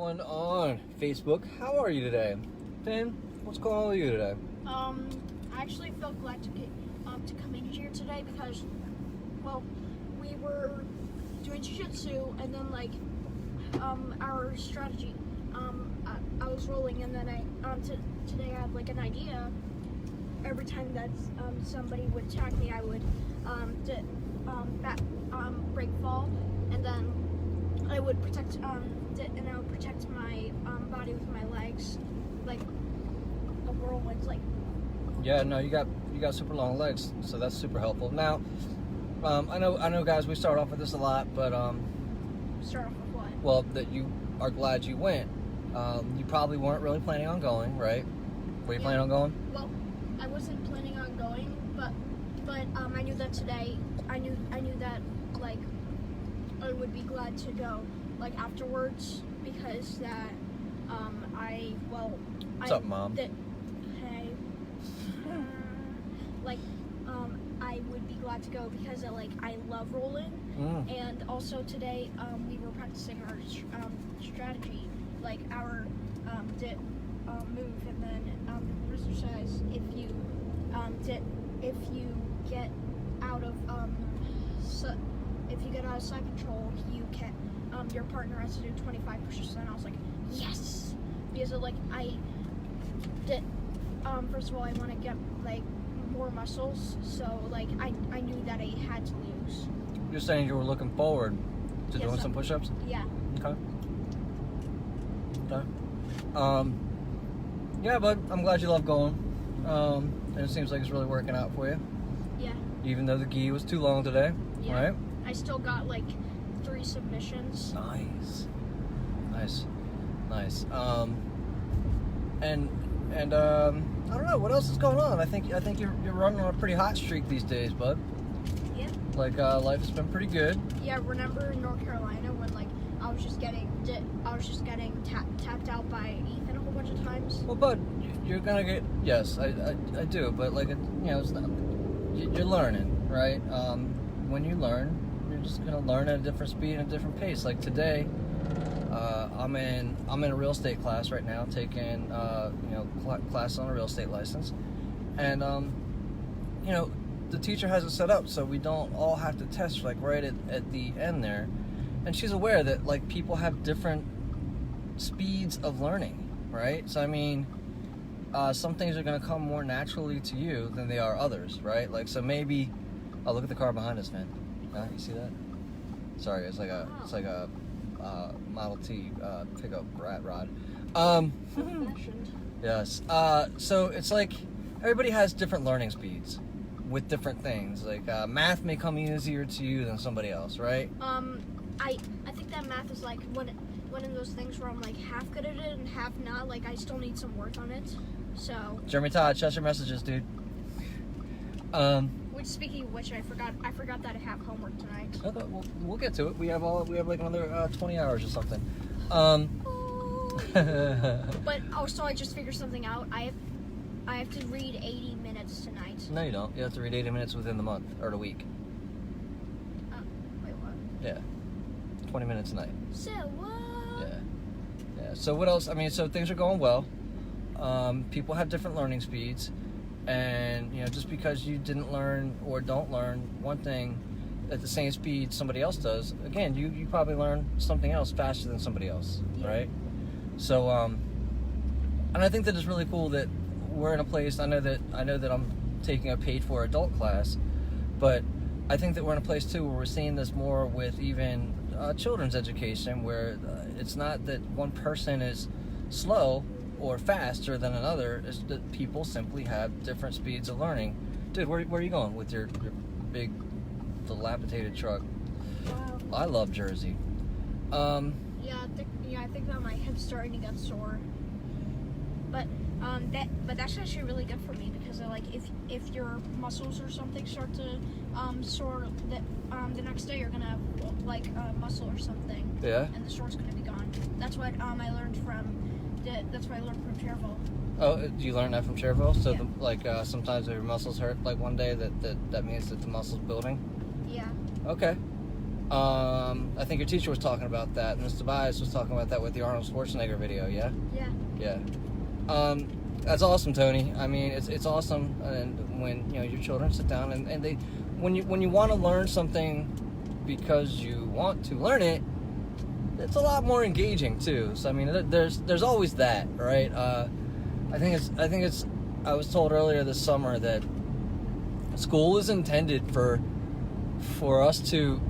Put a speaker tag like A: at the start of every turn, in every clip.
A: everyone on Facebook. How are you today? Finn, what's going on with you today?
B: I actually felt glad to come in here today because, well, we were doing jiu-jitsu and then our strategy. I was rolling and then today I had an idea. Every time that somebody would attack me, I would break fall, and then I would protect my body with my legs, like a whirlwind.
A: Yeah, no, you got super long legs, so that's super helpful. Now, I know, guys, we start off with this a lot, but
B: Start off with what?
A: well, that you are glad you went. You probably weren't really planning on going, right? Were you planning on going?
B: Well, I wasn't planning on going, but I knew that today. I knew that I would be glad to go afterwards because that
A: What's up, Mom?
B: Hey. I would be glad to go because I love rolling, and also today we were practicing our strategy, our move, and then the professor says if you get out of side control, you can your partner has to do 25%. I was like, yes, because first of all, I want to get more muscles, so I knew that I had to lose.
A: You're saying you were looking forward to doing some push-ups?
B: Yeah.
A: Okay. Yeah, but I'm glad you love going. And it seems like it's really working out for you.
B: Yeah.
A: Even though the gi was too long today,
B: Yeah.
A: right?
B: I still got 3 submissions.
A: Nice. And I don't know what else is going on. I think you're running on a pretty hot streak these days, bud.
B: Yeah.
A: Life has been pretty good.
B: Yeah. Remember in North Carolina when I was just getting tapped out by Ethan a whole bunch of times.
A: Well, bud, you're gonna get yes, I do, but it's not. You're learning, right? When you learn, you're just gonna learn at a different speed and a different pace. Like today, I'm in a real estate class right now, taking class on a real estate license, and the teacher has it set up so we don't all have to test right at the end there, and she's aware that people have different speeds of learning, right? So I mean, some things are going to come more naturally to you than they are others, right? So maybe, look at the car behind us, man. You see that? Sorry, it's like a Model T pickup rat rod. Yes. So it's everybody has different learning speeds with different things. Math may come easier to you than somebody else, right?
B: I think that math is one of those things where I'm half good at it and half not. I still need some work on it. So.
A: Jeremy Todd, check your messages, dude.
B: Which, speaking of which, I forgot that I have homework tonight.
A: Okay, we'll get to it. We have another 20 hours or something.
B: But also, I just figured something out. I have to read 80 minutes tonight.
A: No, you don't. You have to read 80 minutes within the month or the week.
B: Wait, what?
A: Yeah. 20 minutes a night.
B: So what?
A: Yeah. So what else? I mean, so things are going well. People have different learning speeds, and just because you didn't learn or don't learn one thing at the same speed somebody else does, again, you probably learn something else faster than somebody else, right? So, and I think that it's really cool that we're in a place. I know that I'm taking a paid-for adult class, but I think that we're in a place too where we're seeing this more with even children's education, where it's not that one person is slow or faster than another. It's that people simply have different speeds of learning. Dude, where are you going with your big dilapidated truck?
B: Wow.
A: I love Jersey.
B: I think that my head's starting to get sore. But that's actually really good for me because if your muscles or something start to sore, the next day you're gonna have a muscle or something.
A: Yeah.
B: And the sore's gonna be gone. That's what I learned from. That's what I learned from Cherville.
A: Oh, do you learn that from Cherville? So
B: Yeah.
A: sometimes if your muscles hurt one day, that means that the muscle's building.
B: Yeah.
A: Okay. I think your teacher was talking about that, and Mr. Bias was talking about that with the Arnold Schwarzenegger video, yeah?
B: Yeah.
A: Yeah. That's awesome, Tony. I mean, it's awesome, and when your children sit down and they, when you want to learn something because you want to learn it, it's a lot more engaging too. So I mean, there's always that, right? I think it's. I was told earlier this summer that school is intended for us to.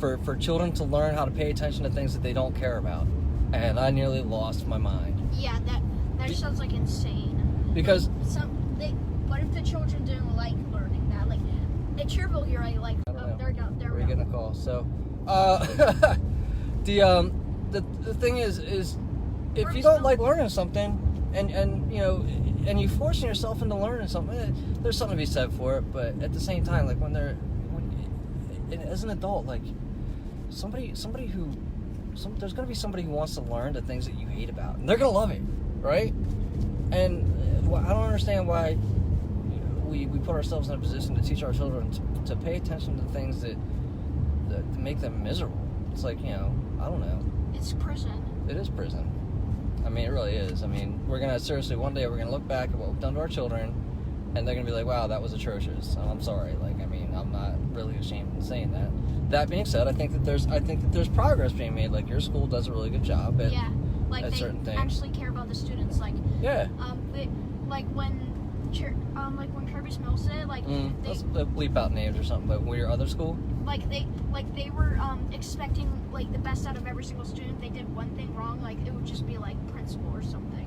A: For children to learn how to pay attention to things that they don't care about, and I nearly lost my mind.
B: Yeah, that sounds like insane.
A: Because
B: what if the children didn't like learning that? Like at Cherville here, I like.
A: I don't know.
B: There
A: We're getting a call. So, the thing is if you don't like learning something, and you forcing yourself into learning something, there's something to be said for it. But at the same time, like as an adult, like there's going to be somebody who wants to learn the things that you hate about, and they're going to love it, right? And I don't understand why we put ourselves in a position to teach our children to pay attention to things that make them miserable. It's like, I don't know.
B: It's prison.
A: It is prison. I mean, it really is. I mean, one day we're going to look back at what we've done to our children, and they're going to be like, wow, that was atrocious. And I'm sorry. Like, I mean, I'm not really ashamed in saying that. That being said, I think that there's progress being made. Like, your school does a really good job at, at certain things.
B: They actually care about the students. Like,
A: yeah.
B: When Kirby's Mills did,
A: let's bleep out names or something. But your other school?
B: They were expecting the best out of every single student. They did one thing wrong, it would just be principal or something.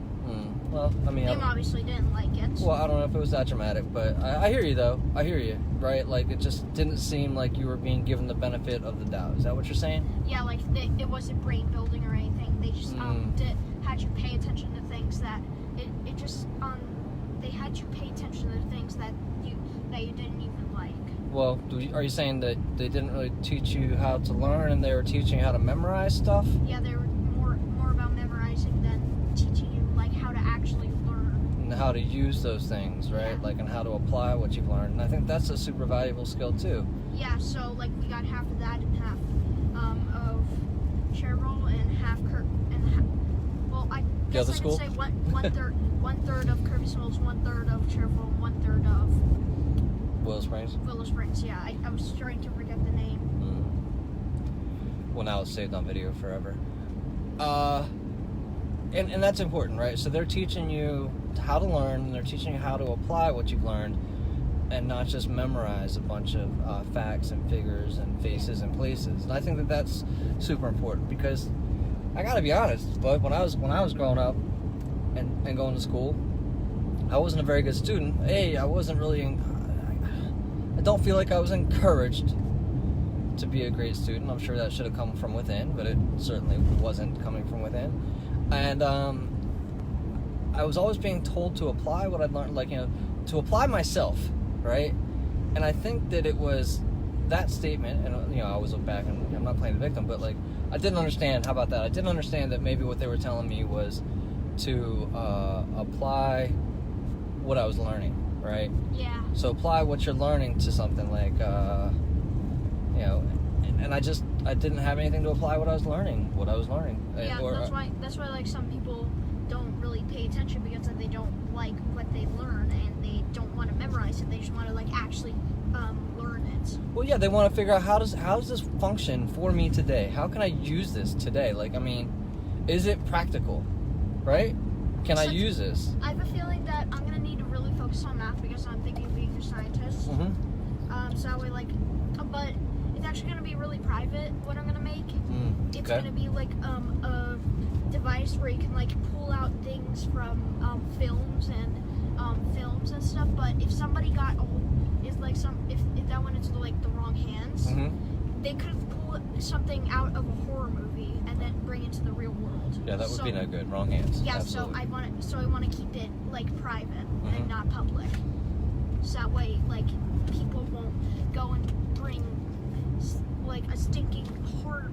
A: Well, I mean,
B: they obviously didn't like it.
A: Well, I don't know if it was that dramatic, but I hear you though. I hear you, right? Like, it just didn't seem like you were being given the benefit of the doubt. Is that what you're saying?
B: Yeah, it wasn't brain building or anything. They just had you pay attention to things that they had you pay attention to things that you didn't even like.
A: Well, are you saying that they didn't really teach you how to learn, and they were teaching you how to memorize stuff?
B: Yeah, they were more about memorizing than teaching you how to actually learn.
A: And how to use those things, right?
B: Yeah.
A: And how to apply what you've learned. And I think that's a super valuable skill too.
B: Yeah, so we got half of that and half of Cherville and half I guess I
A: school?
B: can say one third of Kirby Mills, 1/3 of Cherville, 1/3 of
A: Willow Springs?
B: Willow Springs, yeah. I was trying to forget the name.
A: Well, now it's saved on video forever. And that's important, right? So they're teaching you how to learn, and they're teaching you how to apply what you've learned, and not just memorize a bunch of facts and figures and faces and places. And I think that that's super important, because I gotta be honest, but when I was growing up and going to school, I wasn't a very good student. I wasn't really. I don't feel like I was encouraged to be a great student. I'm sure that should have come from within, but it certainly wasn't coming from within. And I was always being told to apply what I'd learned, to apply myself, right? And I think that it was that statement, and I always look back and I'm not playing the victim, but I didn't understand. How about that? I didn't understand that maybe what they were telling me was to apply what I was learning, right?
B: Yeah.
A: So apply what you're learning to something and I didn't have anything to apply what I was learning.
B: Yeah, that's why some people don't really pay attention, because they don't like what they learn and they don't want to memorize it. They just want to actually learn it.
A: Well, yeah, they want to figure out how does this function for me today? How can I use this today? Is it practical, right? Can I use this?
B: I have a feeling that I'm gonna need to really focus on math, because I'm thinking of being a scientist. So that way, but it's actually gonna be really private. What I'm gonna make, it's gonna be a device where you can pull out things from films and stuff. But if somebody got if that went into the wrong hands, they could pull something out of a horror movie and then bring it to the real world.
A: Yeah, that would be no good. Wrong hands.
B: Yeah,
A: Absolutely.
B: so I want to keep it private and not public. So that way people won't go and bring a stinking horror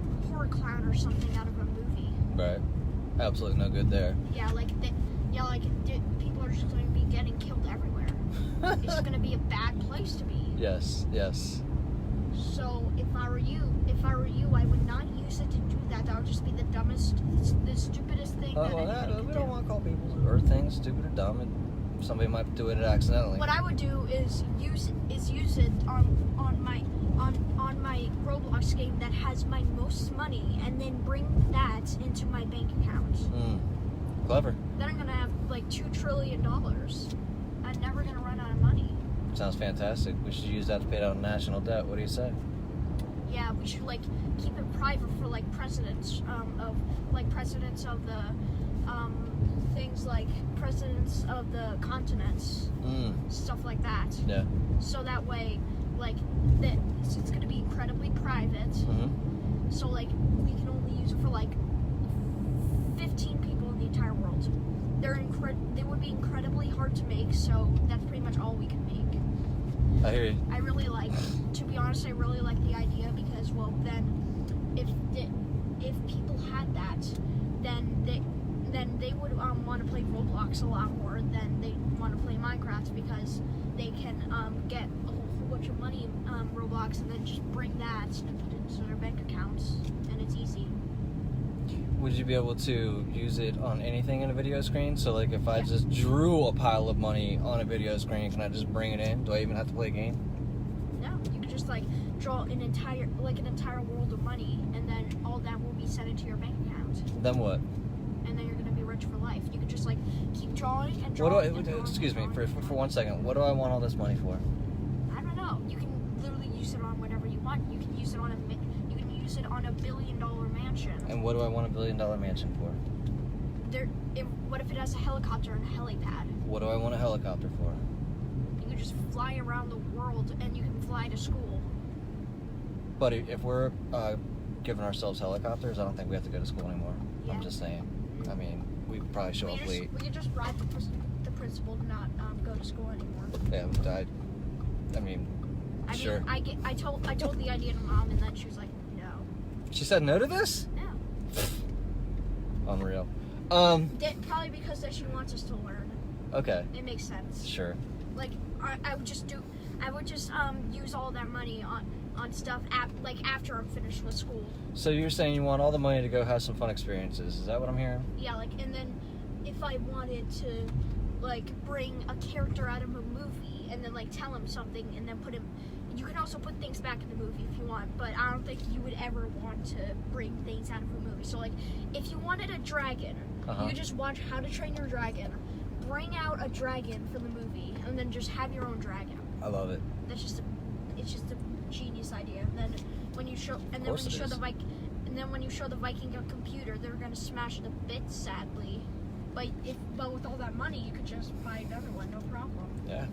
B: clown or something out of a movie.
A: Right. Absolutely no good there.
B: Yeah, people are just going to be getting killed everywhere. It's going to be a bad place to be.
A: Yes.
B: So if I were you, if if I were you, I would not use it to do that. That would just be the dumbest, the stupidest thing that anybody could
A: we
B: do.
A: don't want to call people or things stupid or dumb, and somebody might do it accidentally.
B: What I would do is use it on my Roblox game that has my most money, and then bring that into my bank account.
A: Clever.
B: Then I'm gonna have like $2 trillion. I'm never gonna run out of money.
A: Sounds fantastic. We should use that to pay down national debt. What do you say?
B: Yeah, we should like keep it private for like presidents of the things like presidents of the continents, stuff like that.
A: Yeah.
B: So that way, like that, it's gonna be incredibly private. So like we can only use it for like 15 people in the entire world. They would be incredibly hard to make, so that's pretty much all we can make.
A: I hear you.
B: To be honest, I really like the idea because, well, then if people had that, then they would want to play Roblox a lot more than they want to play Minecraft, because they can get a whole bunch of money in Roblox and then just bring that and put it into their bank accounts, and it's easy.
A: Would you be able to use it on anything in a video screen? So, like, if I just drew a pile of money on a video screen, can I just bring it in? Do I even have to play a game?
B: No, you could just like draw an entire world of money, and then all that will be sent into your bank account.
A: Then what?
B: And then you're gonna be rich for life. You could just like keep drawing and drawing.
A: Excuse me for 1 second. What do I want all this money for?
B: I don't know. You can literally use it on whatever you want. You can use it on a $1 billion mansion.
A: And what do I want $1 billion mansion for?
B: What if it has a helicopter and a helipad?
A: What do I want a helicopter for?
B: You can just fly around the world, and you can fly to school.
A: But if we're giving ourselves helicopters, I don't think we have to go to school anymore.
B: Yeah.
A: I'm just saying. I mean, we could probably show up late.
B: We could just bribe the principal to not go to school anymore.
A: Yeah, sure.
B: I told the idea to Mom, and then she was like, no.
A: She said no to this?
B: No.
A: Unreal.
B: Probably because that she wants us to learn.
A: Okay.
B: It makes sense.
A: Sure.
B: Like I would just use all that money on stuff after I'm finished with school.
A: So you're saying you want all the money to go have some fun experiences? Is that what I'm hearing?
B: Yeah, and then if I wanted to bring a character out of a movie and then tell him something and then put him. You can also put things back in the movie if you want, but I don't think you would ever want to bring things out of a movie. So if you wanted a dragon, you could just watch How to Train Your Dragon, bring out a dragon from the movie, and then just have your own dragon.
A: I love it.
B: It's just a genius idea. And then when you show the Viking a computer, they're gonna smash it to bits, sadly. But with all that money, you could just buy another one, no problem.
A: Yeah.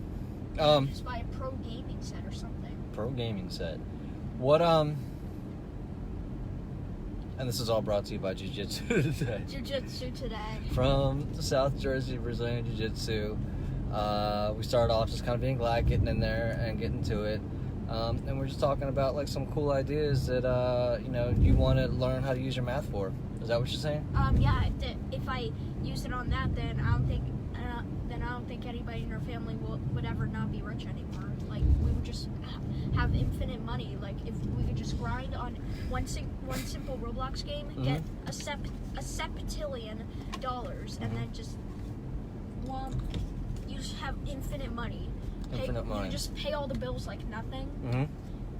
B: Just buy a pro gaming set or something.
A: Pro gaming set. What and this is all brought to you by Jiu-Jitsu today.
B: Jiu-Jitsu today.
A: From South Jersey, Brazilian Jiu-Jitsu. We started off just kind of being glad, getting in there and getting to it. And we're just talking about some cool ideas that you want to learn how to use your math for. Is that what you're saying?
B: Yeah. If I use it on that, then I don't think anybody in our family would ever not be rich anymore. We would just have infinite money. If we could just grind on one simple Roblox game, get a septillion dollars, and then just you just have infinite money.
A: Infinite money.
B: You just pay all the bills like nothing.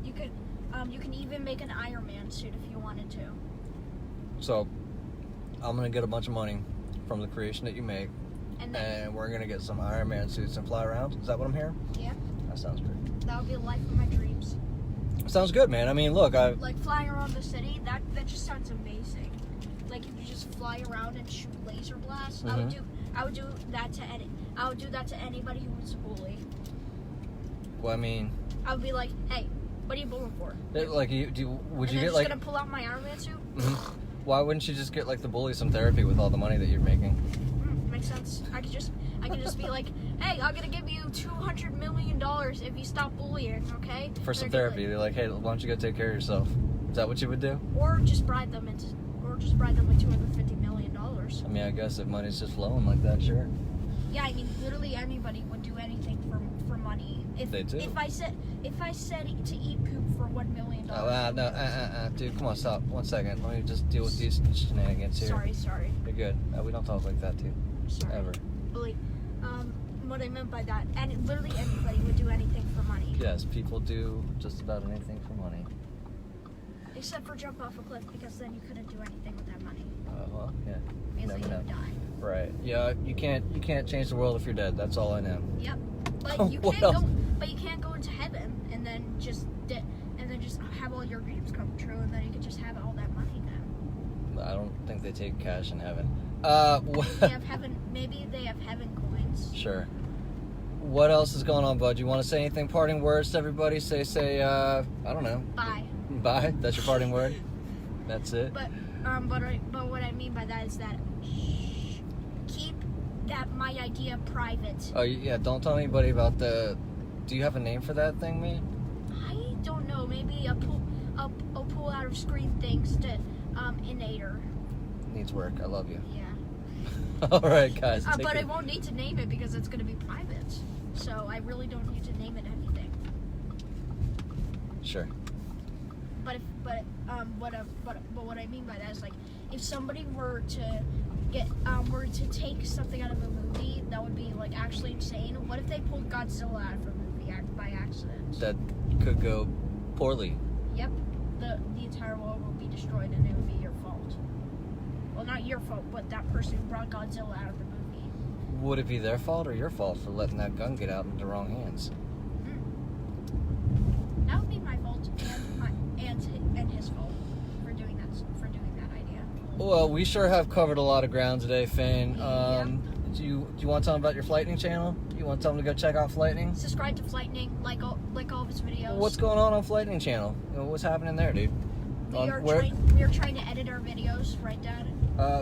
B: You can even make an Iron Man suit if you wanted to.
A: So I'm gonna get a bunch of money from the creation that you make, and we're gonna get some Iron Man suits and fly around. Is that what I'm hearing?
B: Yeah.
A: That sounds great.
B: That would be the life of my dreams.
A: Sounds good, man. I mean, look,
B: flying around the city. That just sounds amazing. If you just fly around and shoot laser blasts. I would do that to anybody who was a bully.
A: Well, I mean,
B: I would be like, hey, what are you bullying for?
A: Would you get
B: gonna pull out my Iron Man suit?
A: Why wouldn't you just get the bully some therapy with all the money that you're making?
B: Makes sense. I could just be like, hey, I'm gonna give you $200 million if you stop bullying, okay?
A: For some therapy. They're like, hey, why don't you go take care of yourself? Is that what you would do?
B: Or just bribe them with $250 million.
A: I mean, I guess if money's just flowing like that, sure.
B: Yeah, I mean, literally anybody would do anything for money.
A: They do.
B: If I said to eat poop for $1 million.
A: Oh, no, dude, come on, stop. 1 second. Let me just deal with these shenanigans here.
B: Sorry.
A: You're good. We don't talk like that, dude.
B: Sorry.
A: Ever.
B: But, what I meant by that, and literally anybody would do anything for money.
A: Yes, people do just about anything for money.
B: Except for jump off a cliff, because then you couldn't do anything with that money.
A: Well, yeah.
B: Because
A: Never
B: then you
A: know.
B: would die.
A: Right. Yeah, you can't change the world if you're dead. That's all I know.
B: Yep. But you can't go into heaven and then just have all your dreams come true, and then you could just have all that money then.
A: I don't think they take cash in heaven.
B: They have heaven. Maybe they have heaven coins.
A: Sure. What else is going on, bud? You want to say anything? Parting words to everybody? Say. I don't know.
B: Bye.
A: Bye. That's your parting word. That's it.
B: But what I mean by that is that keep my idea private.
A: Oh yeah. Don't tell anybody about the. Do you have a name for that thing, man?
B: I don't know. Maybe a pull out of screen things to Inator.
A: Needs work. I love you.
B: Yeah.
A: All right, guys.
B: But I won't need to name it because it's going to be private. So I really don't need to name it anything.
A: Sure.
B: But what I mean by that is, like, if somebody were to take something out of a movie that would be like actually insane. What if they pulled Godzilla out of a movie by accident?
A: That could go poorly.
B: Yep. The entire world would be destroyed and it would be your fault. Well, not your fault, but that person who brought Godzilla out of the movie.
A: Would it be their fault or your fault for letting that gun get out into the wrong hands?
B: That would be my fault and his fault for doing that idea.
A: Well, we sure have covered a lot of ground today, Fane.
B: Yeah.
A: Do you want to tell them about your Flightning channel? You want to tell them to go check out Flightning?
B: Subscribe to Flightning, like all of his videos.
A: What's going on Flightning channel? What's happening there, dude?
B: We are trying to edit our videos, right, Dad?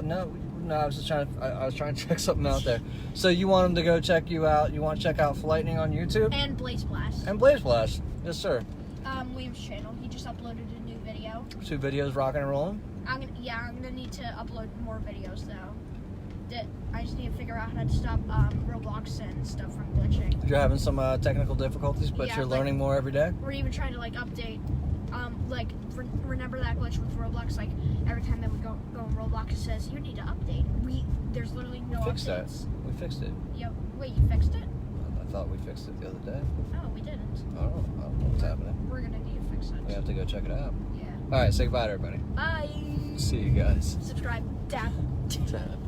A: No, I was just trying to. I was trying to check something out there. So you want them to go check you out? You want to check out Flightning on YouTube?
B: And Blaze Blast.
A: And Blaze Blast, yes, sir.
B: William's channel. He just uploaded a new video.
A: 2 videos rocking and rolling.
B: I'm gonna need to upload more videos though. I just need to figure out how to stop Roblox and stuff from glitching.
A: You're having some technical difficulties, but
B: Yeah,
A: you're learning more every day.
B: We're even trying to update. Remember that glitch with Roblox? Like every time that we go on Roblox, it says you need to update. There's literally no
A: Fixed that.
B: updates.
A: We fixed it.
B: Yep. Wait, you fixed it?
A: I thought we fixed it the other day.
B: No, we didn't.
A: I don't know what's happening.
B: We're gonna need to fix it.
A: We have to go check it out.
B: Yeah.
A: All right, say goodbye to everybody.
B: Bye.
A: See you guys.
B: Subscribe. Dab.
A: Dab.